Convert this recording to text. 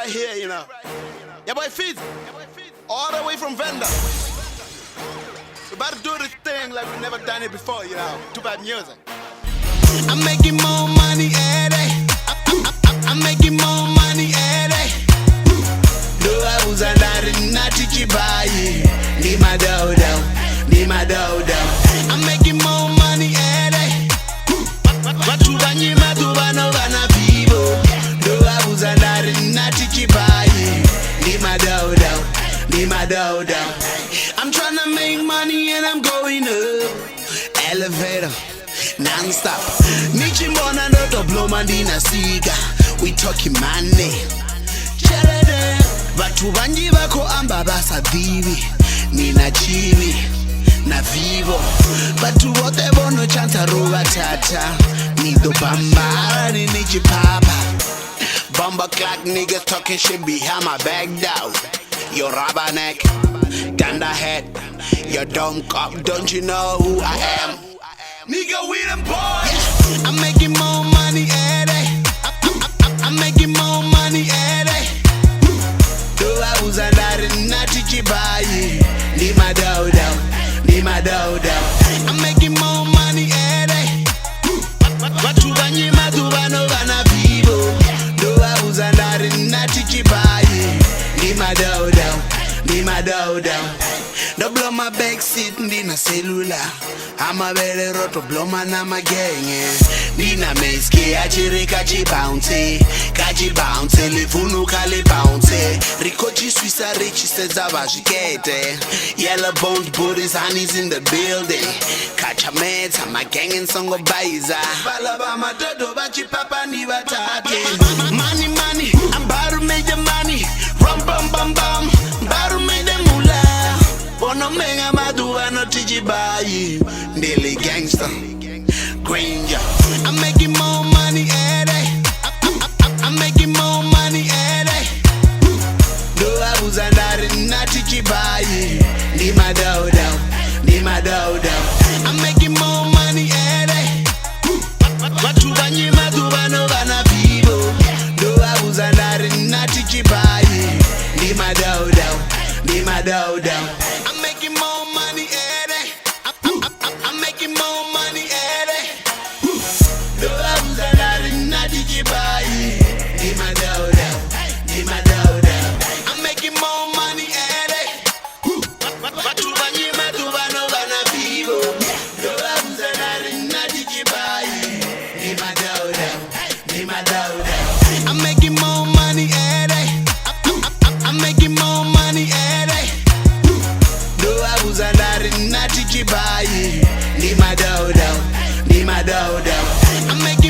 right here, you know. Yeah, boy, Fizz. All the way from Venda. We about to do this thing like we've never done it before, you know. Too bad music. I'm making more money every day. I'm making more money every day. Do I was a nati chibai. Ni ma dodo, ni ma dodo. I'm making more money every day. Watu banyima tu bano bana vivo. Do I was a nati chibai. Ni ma dodo, ni ma dodo. I'm tryna make money and I'm going up. Elevator. Non-stop. Nichimbona ndoto blow mandina siga. We talking money. Chalade. Batu banji bako amba basa divi. Nina chivi. Na vivo. Batu wote bono chanta ruwa tata. Nido bamba ni nichi papa. Bomba clock niggas talking shit behind my back down. Your rubber neck. Ganda head. Your dumb cop. Don't you know who I am? Nigga, we them boys. I'm making more money every day. I'm making more money every day. Do I was a nati chibai. Ni ma dodo, ni ma dodo. I'm making more money every day. Watu banyima tu bano bana vivo. Do I was a nati chibai. Ni ma dodo, ni ma dodo. No blow my back seat, ndina cellular. I'm a better roto blow my nama gang. Nina meski achiri kachi bounce, livunu kali bounce. Rikochi Swissa Richie says avashikete. Yellow bones, booties, honeys in the building. Catch a mate, I'm a gang and song of Baiza. Balabama dodo bachi papa ni batate. Money, money, I'm about to make the money. Rum bum bum bum, about to make the moolah. Bono menga maduwa no tijibai. Daily gangster, Granger. I'm making more money every day. I'm making more money every day. Do I was a nati chibai. Ni ma dodo, ni ma dodo. I'm making more money every day. Watu banyima tu bano bana vivo. Do I was a nati chibai. Ni ma dodo, ni ma dodo. I'm making more money every day. I'm making more money every day. Do I was a nati chibai. Ni ma dodo, ni ma dodo. I'm making more money every day. Watu banyima tu bano bana vivo. Do I was a nati chibai. Ni ma dodo, ni ma dodo. I'm making more money every day. I'm making more money every day. Do I was a nati chibai. Ni ma dodo, ni ma dodo. I'm making